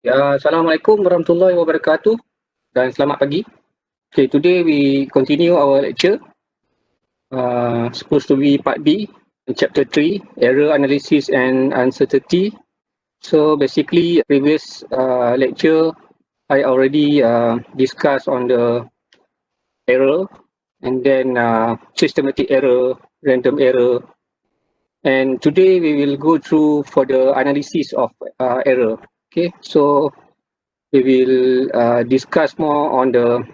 Ya, Assalamualaikum warahmatullahi wabarakatuh dan selamat pagi. Okay, today we continue our lecture. Supposed to be part B, chapter 3, error analysis and uncertainty. So basically, previous lecture, I already discussed on the error and then systematic error, random error. And today we will go through for the analysis of error. Okay, so we will discuss more on the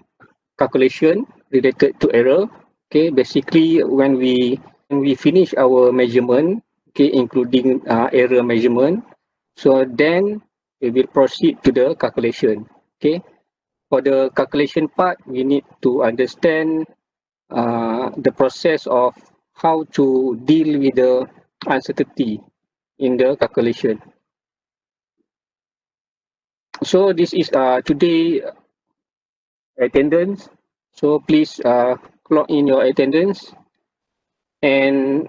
calculation related to error. Okay, basically when we finish our measurement, okay, including error measurement, so then we will proceed to the calculation. Okay, for the calculation part, we need to understand the process of how to deal with the uncertainty in the calculation. So this is today attendance. So please clock in your attendance and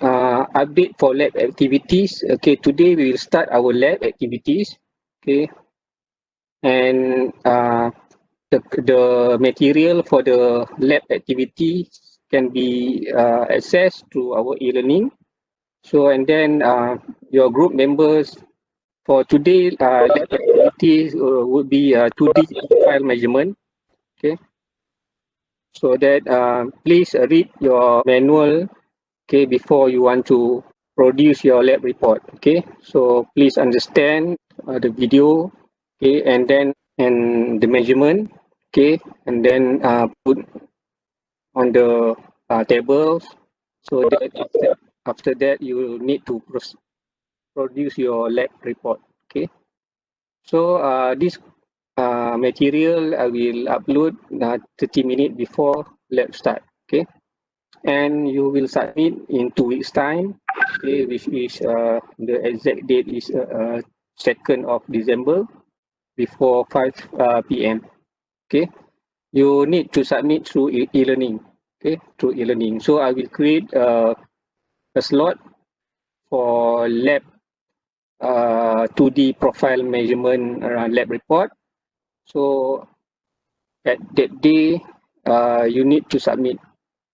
update for lab activities. Okay, today we will start our lab activities. Okay, and the material for the lab activities can be accessed through our e-learning. So and then your group members for today lab activities would be 2D file measurement. Okay, so that please read your manual, okay, before you want to produce your lab report. Okay, so please understand the video, okay, and then and the measurement, okay, and then put on the tables, so that after that you need to produce your lab report. Okay, so this material I will upload 30 minutes before lab start. Okay, and you will submit in 2 weeks time, okay, which is the exact date is 2nd of December before 5 p.m. Okay, you need to submit through e-learning. Okay, through e-learning. So I will create a slot for lab 2D profile measurement lab report. So at that day you need to submit.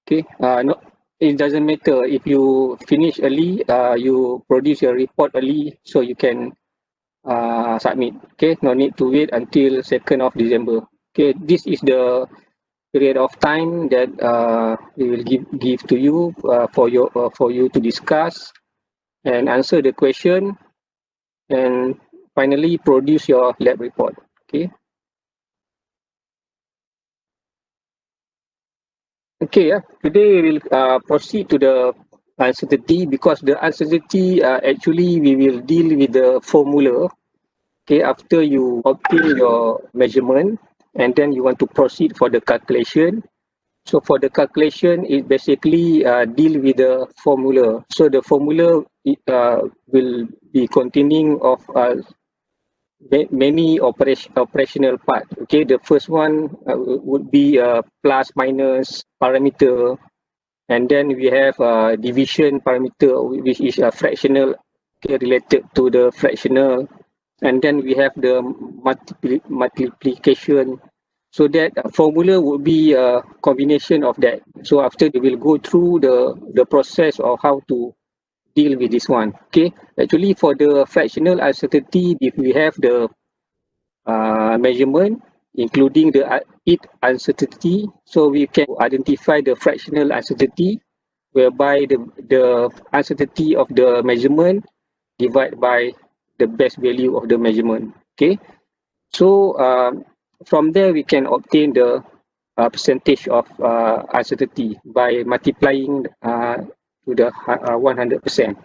Okay, no, it doesn't matter if you finish early, you produce your report early, so you can submit. Okay, no need to wait until 2nd of December. Okay, this is the period of time that we will give to you for you to discuss and answer the question, and finally produce your lab report. Okay. Okay, today we will proceed to the uncertainty, because the uncertainty actually we will deal with the formula. Okay, after you obtain your measurement and then you want to proceed for the calculation. So for the calculation, it basically deal with the formula. So the formula will be containing of many operational part. Okay, the first one would be plus minus parameter, and then we have division parameter, which is a fractional, okay, related to the fractional, and then we have the multiplication. So that formula would be a combination of that. So after we will go through the process of how to deal with this one. Okay, actually for the fractional uncertainty, if we have the measurement including the it uncertainty, so we can identify the fractional uncertainty, whereby the uncertainty of the measurement divided by the best value of the measurement. Okay, so from there we can obtain the percentage of uncertainty by multiplying to the 100%.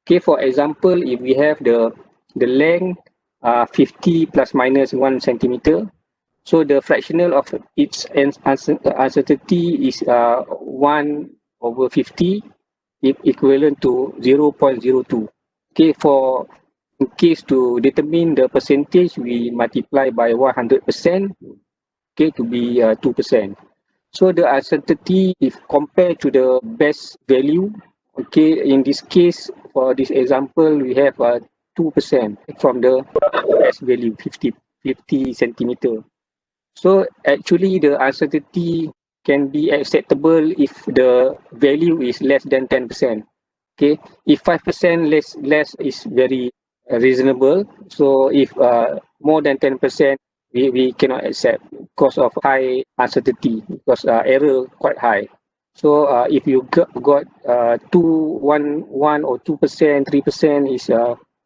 Okay, for example, if we have the length 50 plus minus 1 centimeter, so the fractional of its uncertainty is 1 over 50, equivalent to 0.02. Okay, for in case to determine the percentage, we multiply by 100%, okay, to be 2%. So the uncertainty, if compared to the best value, okay, in this case, for this example, we have 2% from the best value, 50. 50 centimeter. So actually the uncertainty can be acceptable if the value is less than 10%. Okay, if 5% less is very reasonable. So if more than 10%, we cannot accept because of high uncertainty, because error quite high. So if you got 1 or 2%, 3% is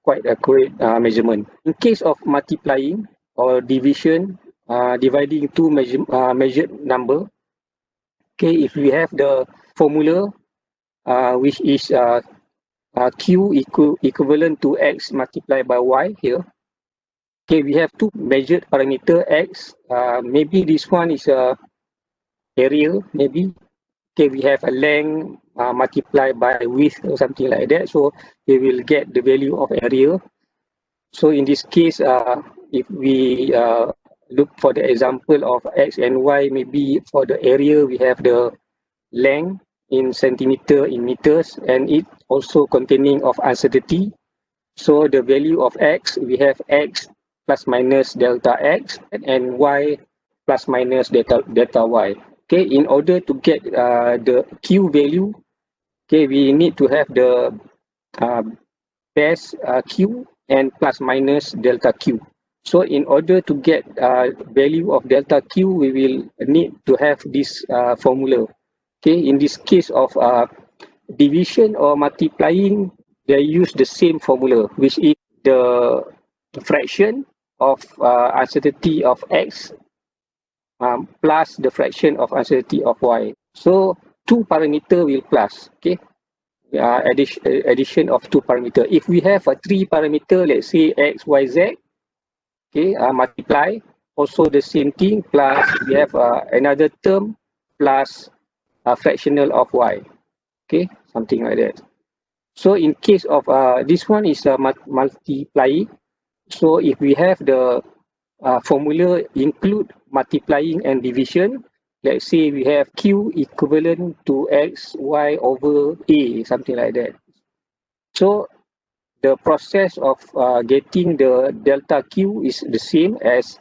quite accurate measurement. In case of multiplying or division, dividing two measured number, okay, if we have the formula which is Q equivalent to X multiplied by Y here. Okay, we have two measured parameter X. Maybe this one is a area, maybe. Okay, we have a length multiplied by width or something like that. So we will get the value of area. So in this case, if we look for the example of X and Y, maybe for the area, we have the length in centimeter in meters, and it also containing of uncertainty. So the value of X, we have X plus minus delta X and Y plus minus delta Y. Okay, in order to get the Q value, okay, we need to have the base Q and plus minus delta Q. So in order to get value of delta Q, we will need to have this formula. Okay, in this case of division or multiplying, they use the same formula, which is the fraction of uncertainty of X plus the fraction of uncertainty of Y. So two parameter will plus, okay? Addition of two parameter. If we have a three parameter, let's say X, Y, Z, okay, multiply, also the same thing, plus we have another term plus a fractional of Y, okay, something like that. So in case of this one is multiplying. So if we have the formula include multiplying and division, let's say we have Q equivalent to X, Y over A, something like that. So the process of getting the delta Q is the same as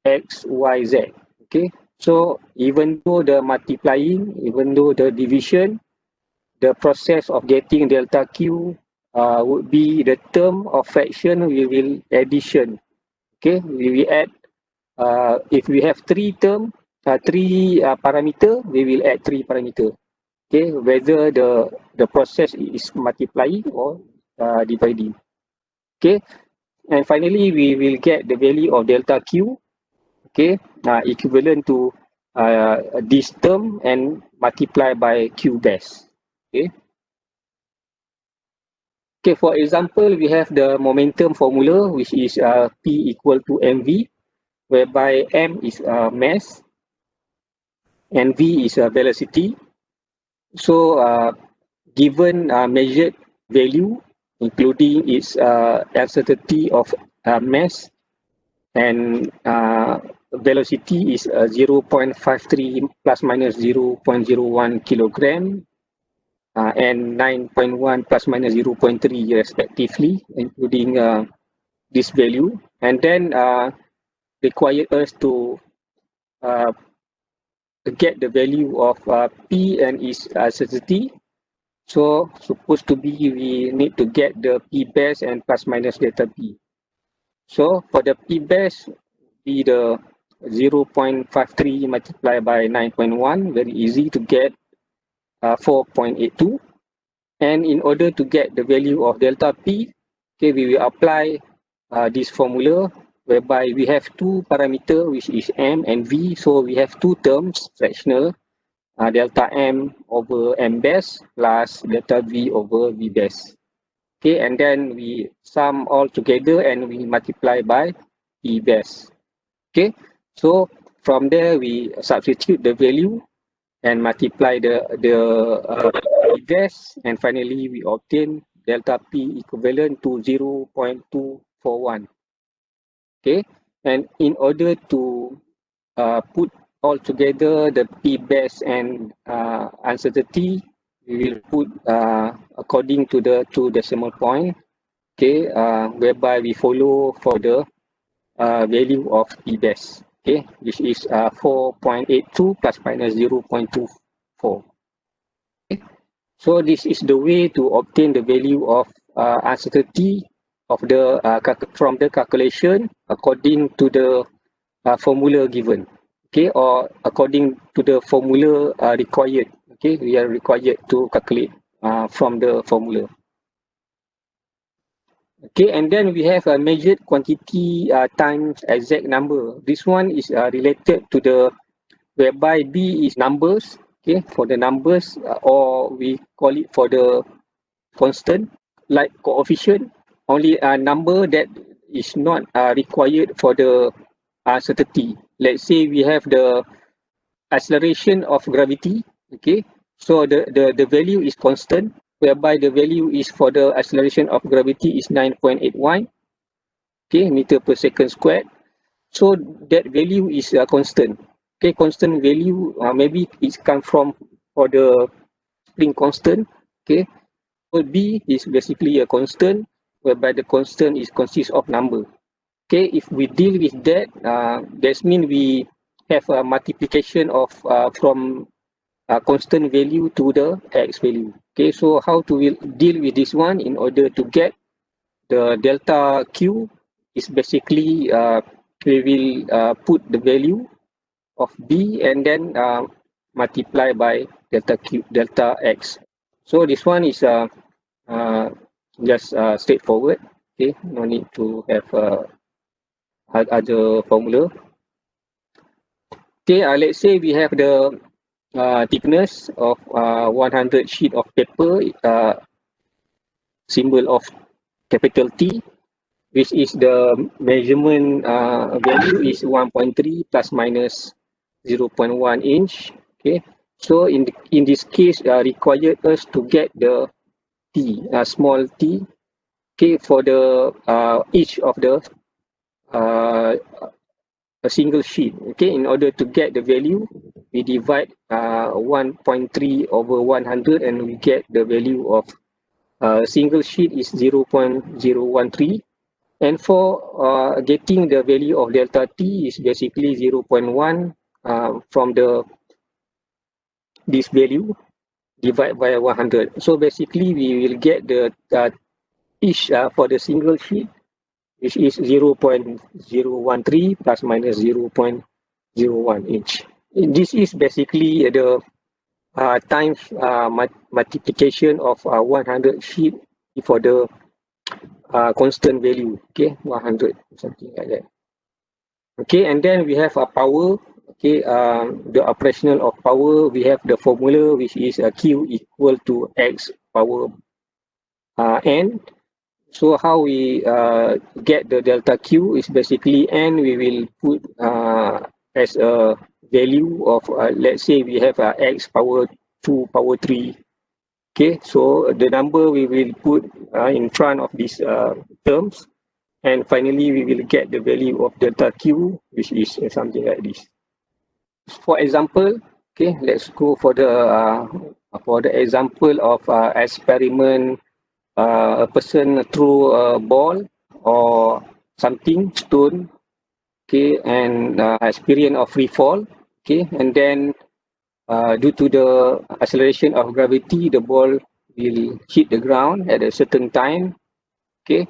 X, Y, Z. Okay. So even though the multiplying, even though the division, the process of getting delta Q would be the term of fraction we will addition. Okay, we will add, if we have three parameter, we will add three parameter. Okay, whether the process is multiplying or dividing. Okay, and finally we will get the value of delta Q, okay, equivalent to this term and multiply by Q base. Okay. Okay, for example, we have the momentum formula, which is P equal to mv, whereby m is mass and v is velocity. So given measured value, including its uncertainty of mass and velocity is 0.53 plus minus 0.01 kilogram and 9.1 plus minus 0.3 respectively, including this value, and then require us to get the value of P and its uncertainty. So supposed to be we need to get the P base and plus minus delta P. So for the P base, be the 0.53 multiplied by 9.1, very easy to get 4.82. And in order to get the value of delta P, okay, we will apply this formula whereby we have two parameter, which is M and V. So we have two terms, fractional, delta M over M base plus delta V over V base. Okay, and then we sum all together and we multiply by P base. Okay, so from there we substitute the value and multiply the P base, and finally we obtain delta P equivalent to 0.241. Okay, and in order to put all together the P base and uncertainty, we will put according to the two decimal point, okay, whereby we follow for the value of P best. Okay, which is 4.82 plus minus 0.24. Okay. So this is the way to obtain the value of uncertainty of the from the calculation according to the formula given. Okay, or according to the formula required. Okay, we are required to calculate from the formula. Okay, and then we have a measured quantity times exact number. This one is related to the whereby B is numbers. Okay, for the numbers, or we call it for the constant, like coefficient. Only a number that is not required for the uncertainty. Let's say we have the acceleration of gravity. Okay, so the value is constant, whereby the value is for the acceleration of gravity is 9.81 okay, meter per second squared. So that value is constant. Okay, constant value maybe it's come from for the spring constant. Okay, so B is basically a constant, whereby the constant is consists of number. Okay, if we deal with that, that means we have a multiplication of from constant value to the x value. Okay, so how to deal with this one in order to get the delta Q is basically we will put the value of B and then multiply by delta Q, delta X. So this one is just straightforward. Okay, no need to have other formula. Okay, let's say we have the thickness of 100 sheet of paper, symbol of capital T, which is the measurement value is 1.3 plus minus 0.1 inch. Okay, so in this case, required us to get the T, small t, okay, for the each of the a single sheet. Okay, in order to get the value, we divide 1.3 over 100 and we get the value of single sheet is 0.013. And for getting the value of delta T is basically 0.1 from the this value divide by 100. So basically we will get the each for the single sheet, which is 0.013 plus minus 0.01 inch. This is basically the times multiplication of 100 sheet for the constant value. Okay, 100, something like that. Okay, and then we have a power. Okay, the operational of power, we have the formula, which is Q equal to X power N. So how we get the delta Q is basically N we will put as a value of, let's say we have X power 2 power 3. Okay, so the number we will put in front of these terms. And finally, we will get the value of delta Q, which is something like this. For example, okay, let's go for the example of experiment. A person throw a ball or something, stone, okay, and experience of free fall, okay, and then due to the acceleration of gravity, the ball will hit the ground at a certain time, okay.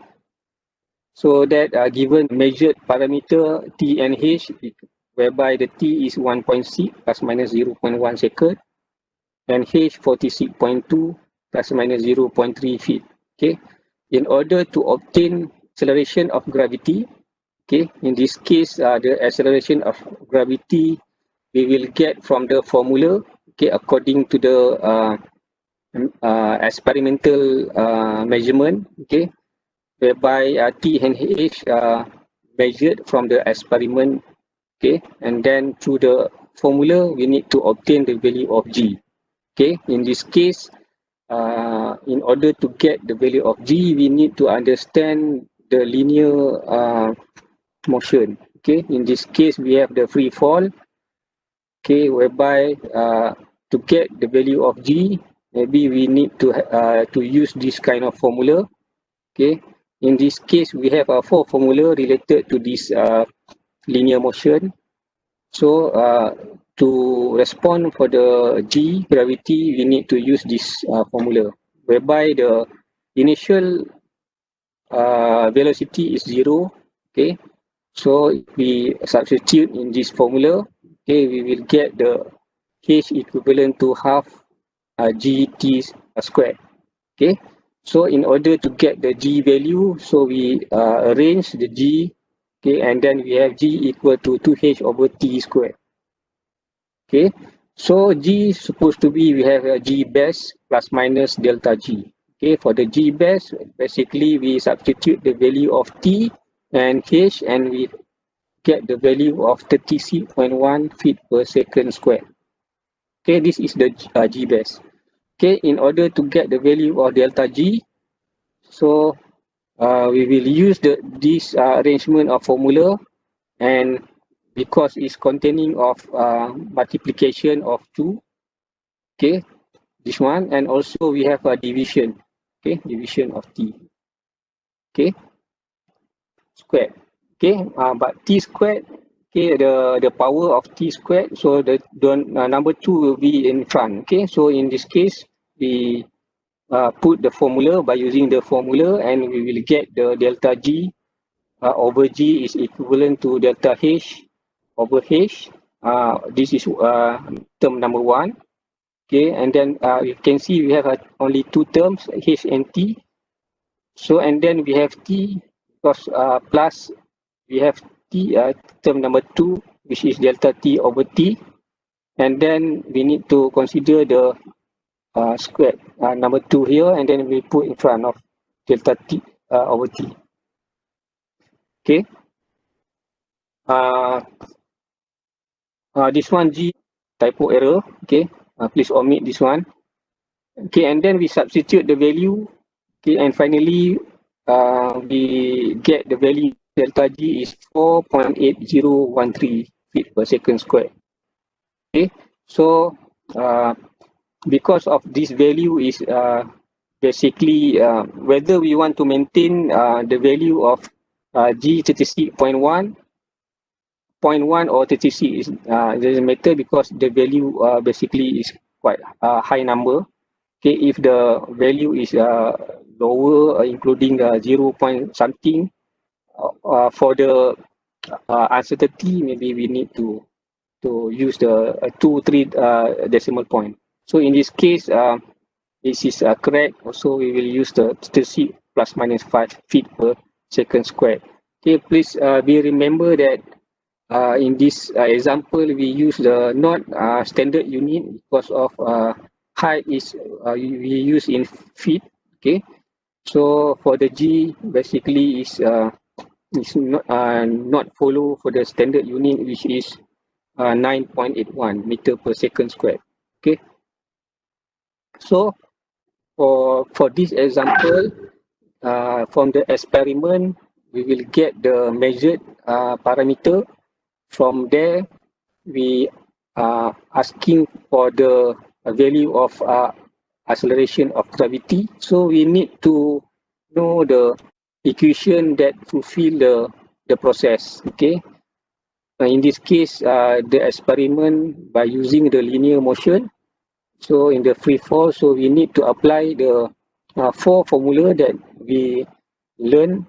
So that given measured parameter T and H, whereby the T is 1.6 plus minus 0.1 second, and H 46.2 plus minus 0.3 feet. Okay, in order to obtain acceleration of gravity, okay, in this case, the acceleration of gravity we will get from the formula, okay, according to the experimental measurement, okay, whereby T and H measured from the experiment, okay, and then through the formula we need to obtain the value of G. Okay, in this case, in order to get the value of G, we need to understand the linear motion. Okay, in this case, we have the free fall. Okay, whereby to get the value of G, maybe we need to use this kind of formula. Okay, in this case, we have 4 formula related to this linear motion. So to respond for the G gravity, we need to use this formula, whereby the initial velocity is 0. Okay, so if we substitute in this formula, okay, we will get the H equivalent to half GT squared. Okay, so in order to get the G value, so we arrange the G, okay, and then we have G equal to 2H over T squared. Okay, so G is supposed to be, we have a G base plus minus delta G. Okay, for the G base, basically we substitute the value of T and H, and we get the value of 36.1 feet per second square. Okay, this is the G base. Okay, in order to get the value of delta G, so we will use this arrangement of formula, and because it's containing of multiplication of 2, okay, this one, and also we have a division, okay, division of T, okay, squared, okay, but T squared, okay, the power of T squared, so the number 2 will be in front, okay, so in this case, we put the formula by using the formula, and we will get the delta G over G is equivalent to delta H over H. This is term number 1. Okay, and then you can see we have only 2 terms, H and T. So, and then we have T, because plus we have T, term number 2, which is delta T over T. And then we need to consider the squared number 2 here, and then we put in front of delta T over T. Okay. This one G typo error. Okay. Please omit this one. Okay, and then we substitute the value. Okay, and finally we get the value delta G is 4.8013 feet per second square. Okay, so because of this value is basically whether we want to maintain the value of G 36.1, 0.1 or 36 doesn't matter, because the value basically is quite a high number. Okay, if the value is lower, including 0 point something, for the uncertainty, maybe we need to use the 2-3 decimal point. So in this case, this is correct. Also, we will use the 36 plus minus 5 feet per second squared. Okay, please be remember that in this example, we use the not standard unit because of height is we use in feet. Okay, so for the G basically is not follow for the standard unit, which is 9.81 meter per second squared. Okay, so for this example, from the experiment, we will get the measured parameter. From there, we are asking for the value of acceleration of gravity. So we need to know the equation that fulfill the process. Okay. In this case, the experiment by using the linear motion. So in the free fall, so we need to apply the 4 formula that we learn,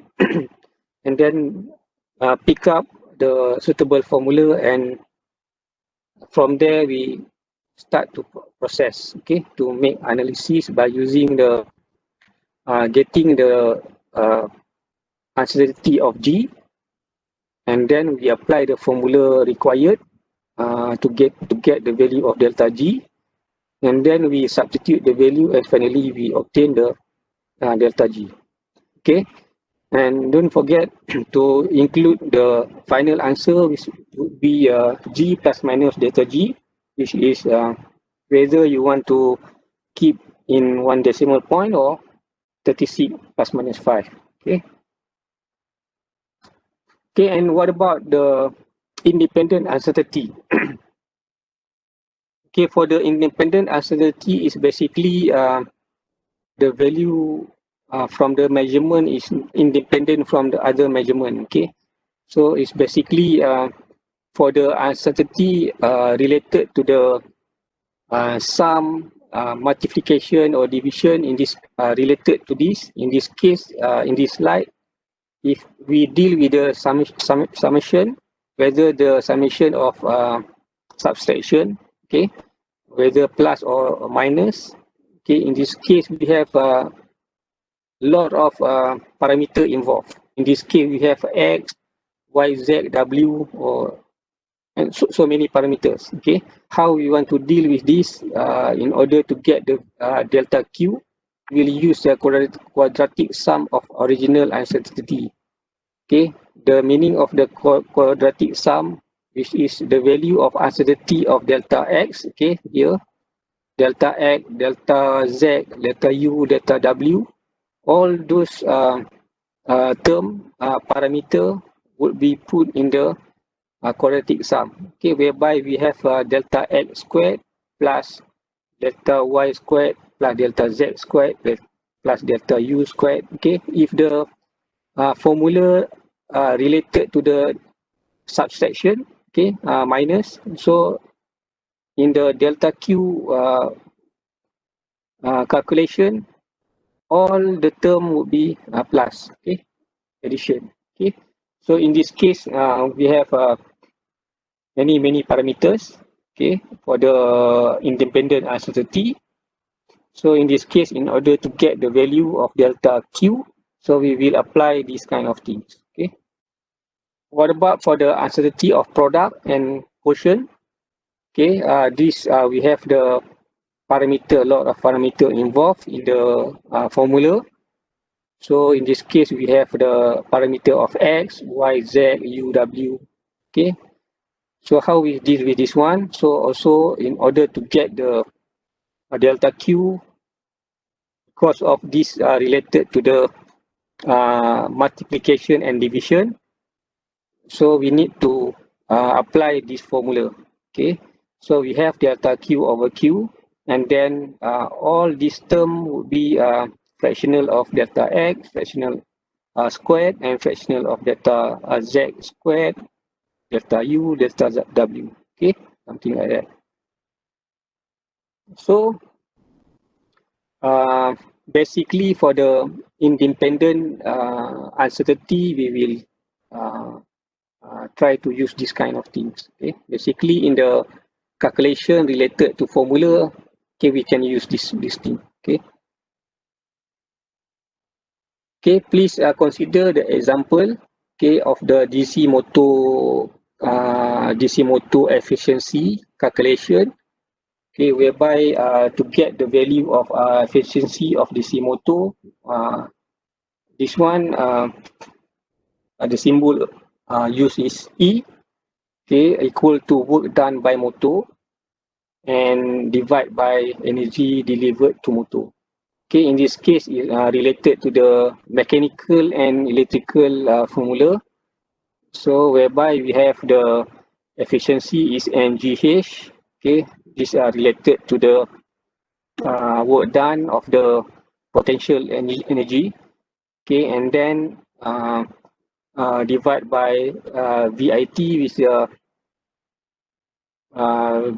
and then pick up the suitable formula, and from there we start to process, okay, to make analysis by using the getting the uncertainty of G, and then we apply the formula required to get the value of delta G, and then we substitute the value, and finally we obtain the delta G. Okay, and don't forget to include the final answer, which would be G plus minus delta G, which is whether you want to keep in 1 decimal point or 36 plus minus 5. Okay. Okay, and what about the independent uncertainty? Okay, for the independent uncertainty is basically the value from the measurement is independent from the other measurement. Okay, so it's basically for the uncertainty related to the sum, multiplication or division in this related to this. In this case, in this slide, if we deal with the summation, whether the summation of subtraction, okay, whether plus or minus, okay, in this case we have a lot of parameter involved. In this case, we have x, y, z, w, or and so many parameters. Okay, how we want to deal with this in order to get the delta q, we'll use the quadratic sum of original uncertainty. Okay, the meaning of the quadratic sum, which is the value of uncertainty of delta x. Okay, here delta x, delta z, delta u, delta w, all those parameter would be put in the quadratic sum. Okay, whereby we have delta x squared plus delta y squared plus delta z squared plus delta u squared. Okay, if the formula related to the subtraction, okay, minus, so in the delta q calculation, all the term would be plus. Okay, addition. Okay, so in this case we have many parameters, okay, for the independent uncertainty. So in this case, in order to get the value of delta q, so we will apply these kind of things. Okay, what about for the uncertainty of product and quotient? Okay, this we have the parameter, a lot of parameter involved in the formula. So in this case, we have the parameter of x, y, z, u, w. Okay, so how we deal with this one? So also in order to get the delta q, because of this related to the multiplication and division, so we need to apply this formula. Okay, so we have delta q over q, and then all this term would be fractional of delta x, fractional squared, and fractional of delta z squared, delta u, delta w. Okay, something like that. So basically for the independent uncertainty, we will try to use this kind of things. Okay, basically in the calculation related to formula, okay, we can use this thing. Okay. Okay, please consider the example, okay, of the DC motor efficiency calculation. Okay, whereby to get the value of efficiency of DC motor, this one the symbol used is E, okay, equal to work done by motor and divide by energy delivered to motor. Okay, in this case, is related to the mechanical and electrical formula. So whereby we have the efficiency is MGH. Okay, these are related to the work done of the potential energy. Okay, and then divide by VIT, which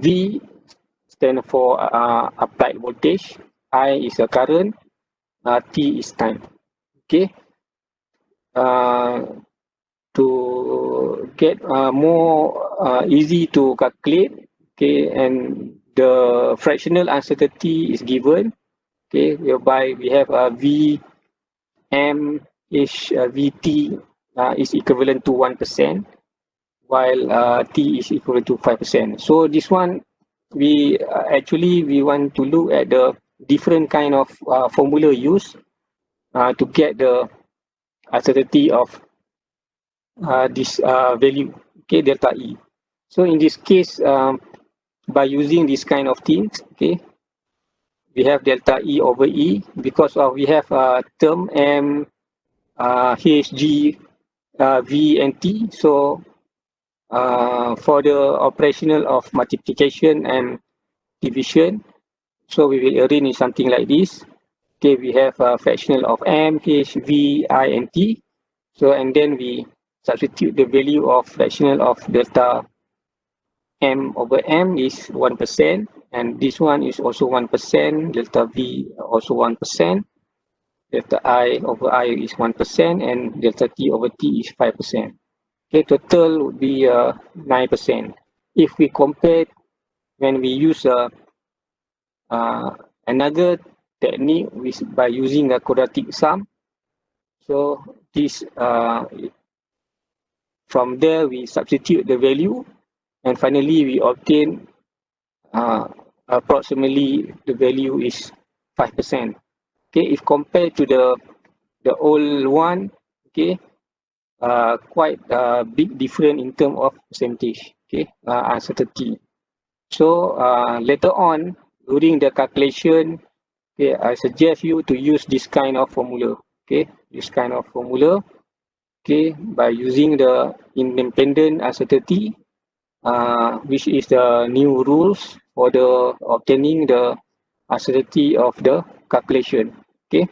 V stand for applied voltage, I is a current, T is time. Okay, to get more easy to calculate, okay, and the fractional uncertainty is given, okay, whereby we have a V M H VT is equivalent to 1%, while T is equivalent to 5%. So this one, we actually we want to look at the different kind of formula used to get the uncertainty of this value, okay, delta E. So in this case, by using this kind of things, okay, we have delta E over E because of we have term M, H, G, V, and T. So for the operational of multiplication and division, so we will arrange something like this. Okay, we have a fractional of m, h, v, I, and t. So, and then we substitute the value of fractional of delta m over m is 1%, and this one is also 1%, delta v also 1%, delta I over I is 1%, and delta T over T is 5%. Okay, total would be 9%. If we compare when we use another technique by using a quadratic sum, so this from there we substitute the value, and finally we obtain approximately the value is 5%. Okay, if compared to the old one, okay, quite big difference in terms of percentage, okay, uncertainty. So later on during the calculation, okay, I suggest you to use this kind of formula, okay, this kind of formula, okay, by using the independent uncertainty, which is the new rules for the obtaining the uncertainty of the calculation, okay.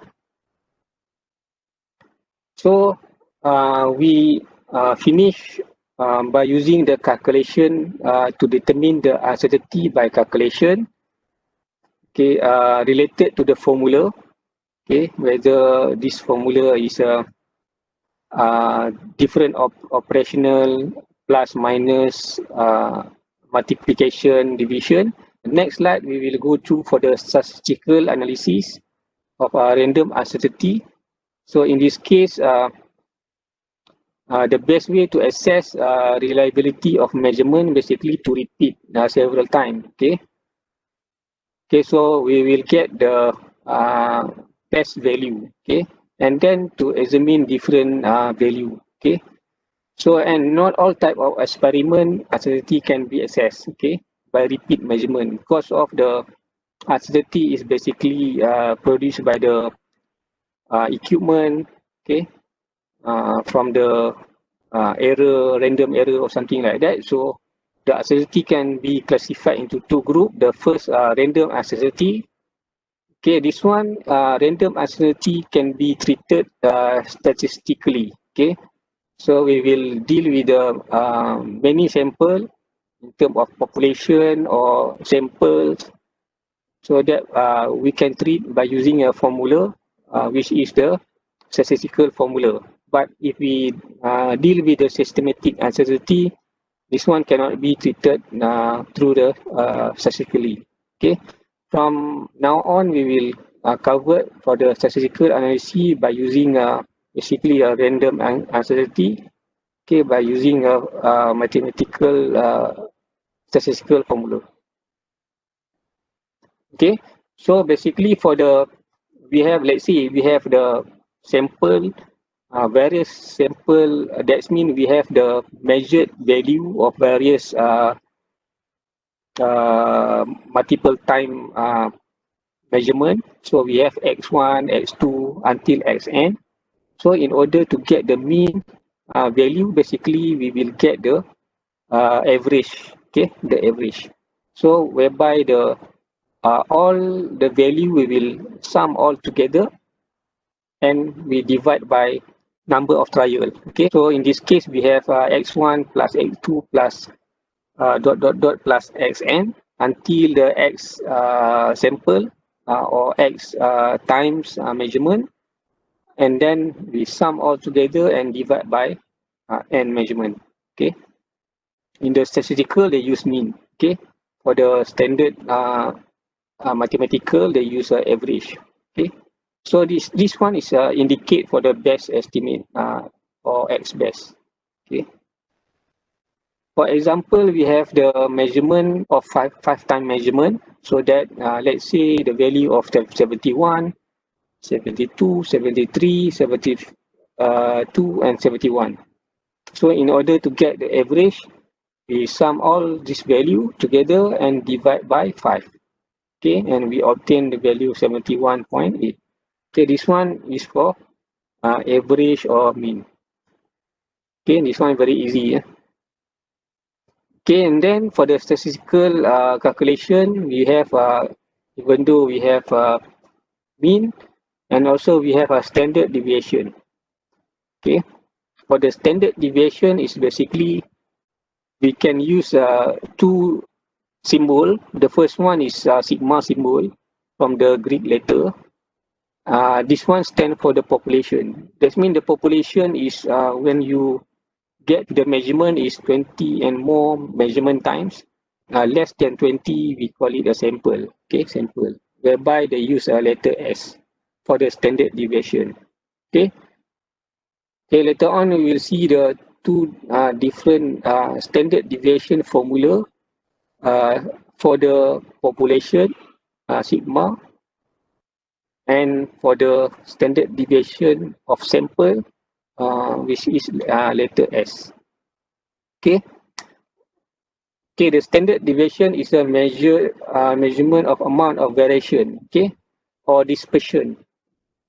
So we finish by using the calculation to determine the uncertainty by calculation, okay, related to the formula, okay, whether this formula is a different operational plus minus multiplication division. Next slide we will go through for the statistical analysis of random uncertainty. So in this case, the best way to assess reliability of measurement basically to repeat several times. Okay. Okay, so we will get the best value. Okay, and then to examine different value. Okay, so and not all type of experiment uncertainty can be assessed. Okay, by repeat measurement because of the uncertainty is basically produced by the equipment. Okay. From the random error or something like that. So the uncertainty can be classified into two groups. The first random uncertainty. Okay, this one random uncertainty can be treated statistically. Okay, so we will deal with the many sample in terms of population or samples, so that we can treat by using a formula which is the statistical formula. But if we deal with the systematic uncertainty, this one cannot be treated through the statistically. Okay. From now on, we will cover for the statistical analysis by using basically a random uncertainty. Okay, by using a mathematical statistical formula. Okay, so basically for the we have, let's say we have the sample, various sample, that means we have the measured value of various multiple time measurement. So we have x1, x2 until xn. So in order to get the mean value, basically we will get the average, okay, the average. So whereby the all the value we will sum all together and we divide by number of trial. Okay, so in this case we have x1 plus x2 plus dot dot dot plus xn until the x sample or x times measurement, and then we sum all together and divide by n measurement. Okay, in the statistical they use mean. Okay, for the standard mathematical they use average. Okay, so this one is indicate for the best estimate or x best. Okay, for example we have the measurement of five time measurement, so that let's say the value of the 71, 72, 73, 72 and 71. So in order to get the average, we sum all this value together and divide by 5. Okay, and we obtain the value 71.8. Okay, this one is for average or mean. Okay, this one very easy. Okay, and then for the statistical calculation, we have even though we have mean, And also we have a standard deviation. Okay, for the standard deviation is basically we can use two symbol. The first one is sigma symbol from the Greek letter. This one stands for the population. That means the population is when you get the measurement is 20 and more measurement times. Less than 20, we call it a sample. Okay, sample. Whereby they use a letter S for the standard deviation. Okay. Okay, later on we will see the two different standard deviation formula for the population, sigma, and for the standard deviation of sample, which is letter S. Okay. Okay, the standard deviation is a measurement of amount of variation, okay, or dispersion,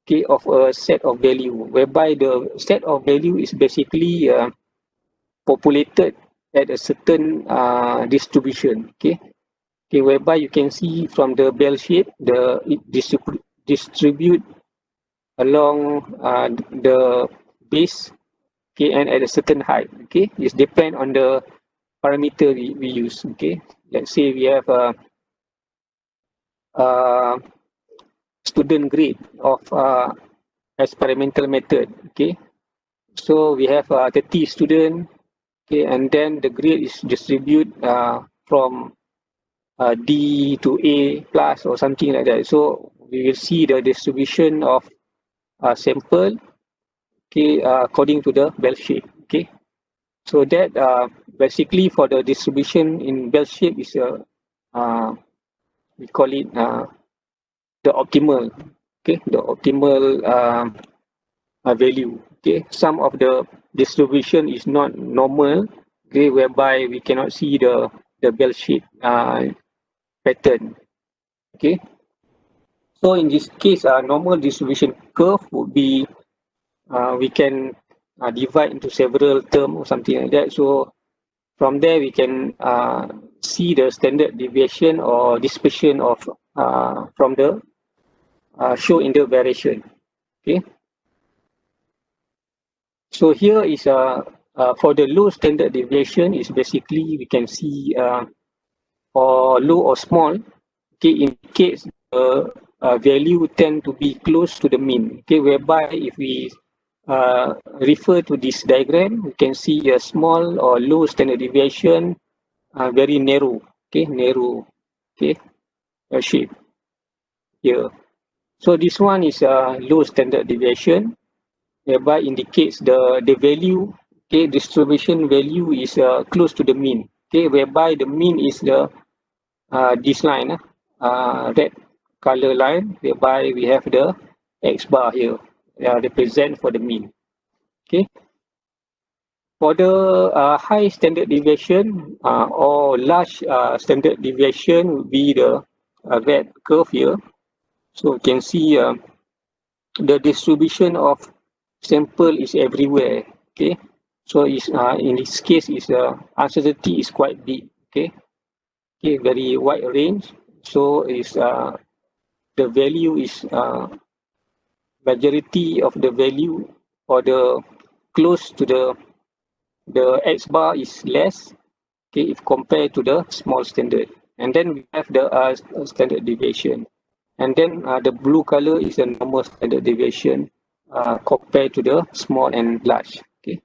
okay, of a set of value, whereby the set of value is basically populated at a certain distribution, okay, okay, whereby you can see from the bell shape, it distribute along the base, okay, and at a certain height, okay. It depends on the parameter we use, okay. Let's say we have a student grade of experimental method, okay. So we have 30 students, okay, and then the grade is distributed from D to A plus or something like that. So we will see the distribution of sample, okay, according to the bell shape, okay. So that basically for the distribution in bell shape is we call it the optimal, okay, the optimal value, okay. Some of the distribution is not normal, okay, whereby we cannot see the bell shape pattern, okay. So in this case, normal distribution curve would be we can divide into several terms or something like that. So from there we can see the standard deviation or dispersion of from the show in the variation, okay. So here is for the low standard deviation is basically we can see or low or small, okay, indicates the value tend to be close to the mean, okay, whereby if we refer to this diagram, we can see a small or low standard deviation, very narrow, okay, narrow, okay, shape here. So this one is a low standard deviation, whereby indicates the value, okay, distribution value is close to the mean, okay, whereby the mean is the this line, red color line, whereby we have the X bar here, represent for the mean, okay. For the high standard deviation or large standard deviation would be the red curve here. So you can see the distribution of sample is everywhere, okay. So is in this case is uncertainty is quite big, okay, okay, very wide range. So is the value is majority of the value or the close to the X bar is less, okay, if compared to the small standard. And then we have the standard deviation. And then the blue color is a normal standard deviation compared to the small and large, okay.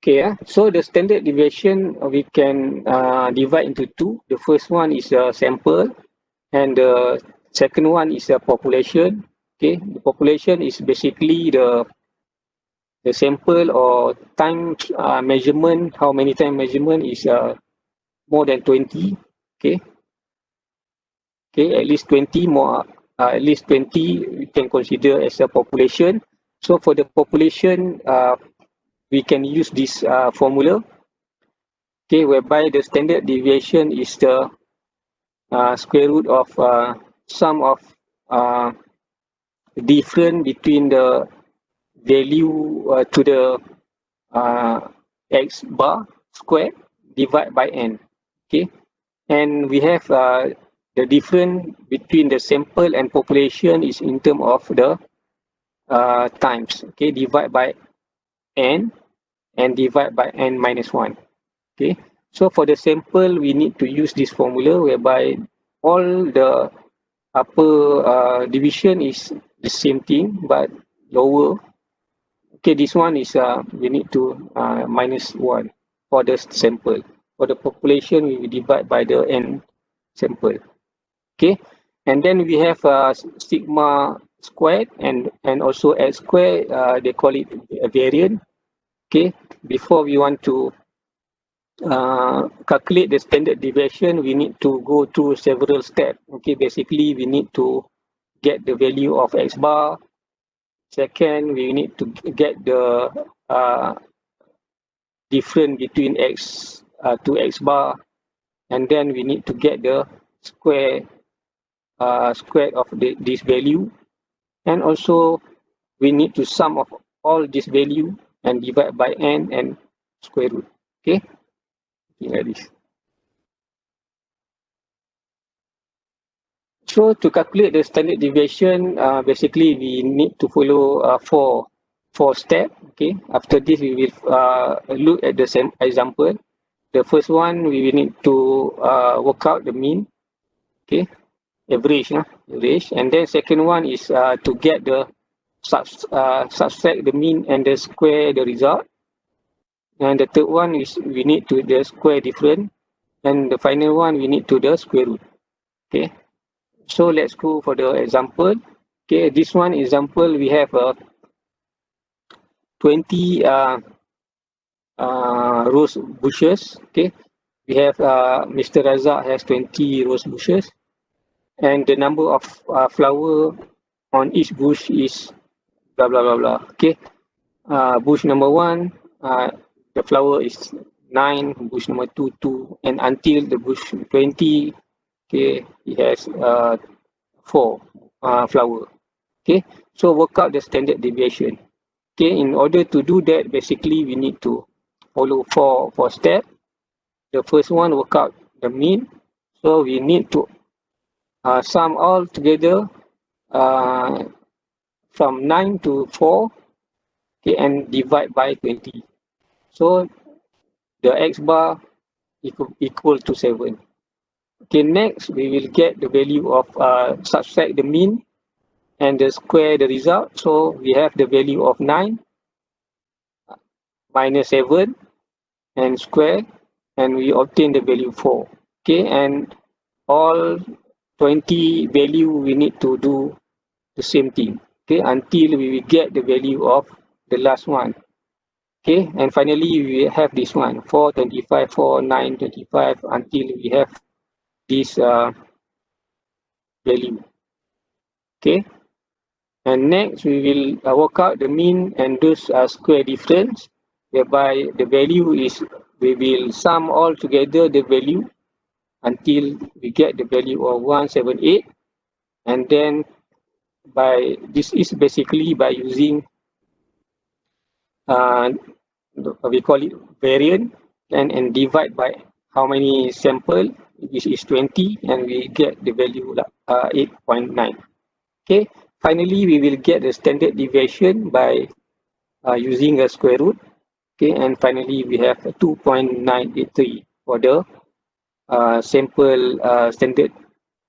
Okay, so the standard deviation we can divide into two. The first one is a sample, and the second one is a population. Okay, the population is basically the sample or time measurement. How many time measurement is more than 20? Okay, okay, at least 20 more. At least 20 we can consider as a population. So for the population, we can use this formula, okay, whereby the standard deviation is the square root of sum of difference between the value to the x bar square divide by n. Okay, and we have the difference between the sample and population is in terms of the times. Okay, divide by n and divide by n minus 1. Okay, so for the sample, we need to use this formula whereby all the upper division is the same thing but lower. Okay, this one is we need to minus 1 for the sample. For the population, we will divide by the n sample. Okay, and then we have sigma squared and also x squared. They call it a variant. Okay, before we want to calculate the standard deviation, we need to go through several steps. Okay, basically we need to get the value of x bar. Second, we need to get the difference between x to x bar, and then we need to get the square of this value, and also we need to sum of all this value and divide by n and square root. Okay, like this. So to calculate the standard deviation, basically we need to follow four steps. Okay, after this we will look at the same example. The first one, we will need to work out the mean. Okay, average, and then second one is to get the subtract the mean and the square the result. And the third one is we need to the square difference, and the final one we need to the square root. Okay, so let's go for the example. Okay, this one example, we have 20 rose bushes. Okay, we have Mr. Razak has 20 rose bushes, and the number of flower on each bush is blah blah blah blah. Okay, bush number 1, the flower is 9, bush number 2 2, and until the bush 20, okay, it has 4 flower. Okay, so work out the standard deviation. Okay, in order to do that, basically we need to follow four steps. The first one, work out the mean. So we need to sum all together from 9 to 4, okay, and divide by 20. So the x bar equal to 7. Okay, next we will get the value of subtract the mean and the square the result. So we have the value of 9 minus 7 and square, and we obtain the value 4. Okay, and all 20 value we need to do the same thing. Okay, until we will get the value of the last one. Okay, and finally we have this one 4 25 4 9 25 until we have this value. Okay, and next we will work out the mean and those square difference, whereby the value is we will sum all together the value until we get the value of 178, and then by this is basically by using we call it variant and divide by how many sample, which is 20, and we get the value 8.9. Okay, finally we will get the standard deviation by using a square root. Okay, and finally we have 2.983 for the sample standard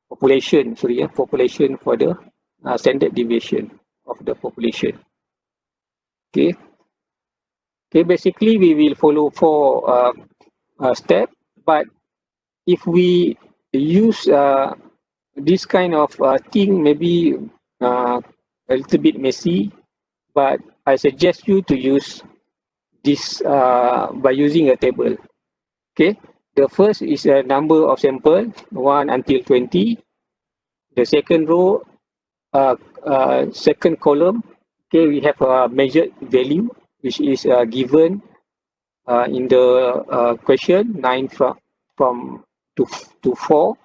population, population for the standard deviation of the population. Okay. Okay, basically we will follow four steps, but if we use this kind of thing, maybe a little bit messy, but I suggest you to use this by using a table. Okay, the first is a number of sample 1 until 20. The second row, second column, okay, we have a measured value which is given in the question 9 from to 4.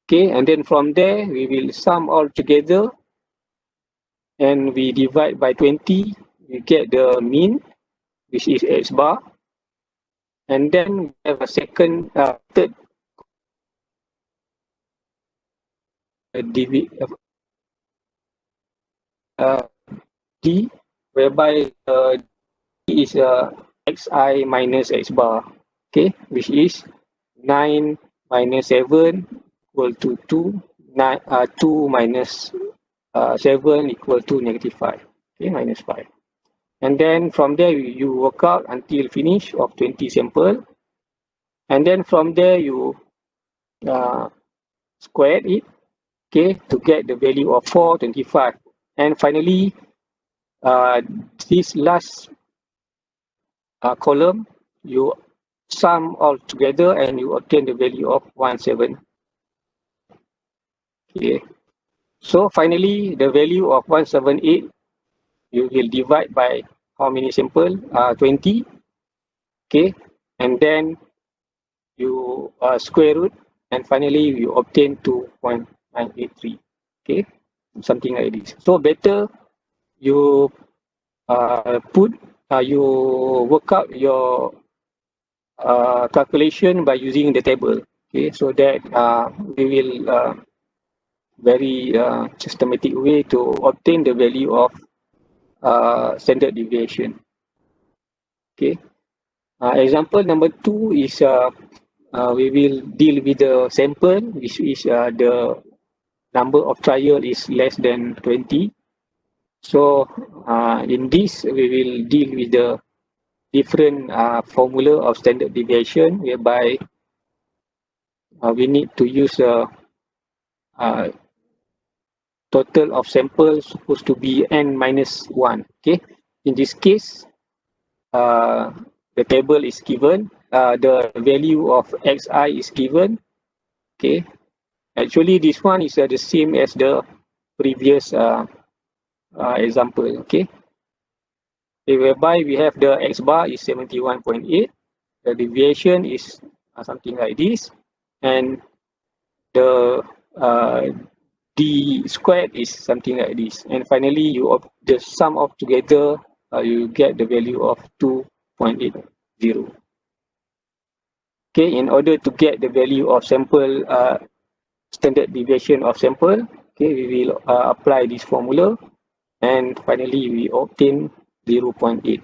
Okay, and then from there we will sum all together and we divide by 20. We get the mean, which is x bar. And then we have a third D, whereby D is xi minus x bar, okay, which is 9 minus 7 equal to 2, 2 minus 7 equal to -5, okay, minus 5. And then from there, you work out until finish of 20 sample. And then from there, you square it, okay, to get the value of 425. And finally, this last column, you sum all together and you obtain the value of 17. Okay. So finally, the value of 178, you will divide by how many sample? 20. Okay. And then you square root, and finally you obtain 2.983. Okay. Something like this. So better you you work out your calculation by using the table. Okay. So that we will very systematic way to obtain the value of standard deviation. Okay. Example number 2 is we will deal with the sample, which is the number of trial is less than 20. So in this, we will deal with the different formula of standard deviation, whereby we need to use a total of samples supposed to be n minus 1. Okay. In this case, the table is given, the value of xi is given. Okay. Actually, this one is the same as the previous example. Okay. Whereby we have the x bar is 71.8, the deviation is something like this, and the d squared is something like this, and finally you the sum of together you get the value of 2.80. Okay, in order to get the value of sample standard deviation of sample, okay, we will apply this formula, and finally we obtain 0.8.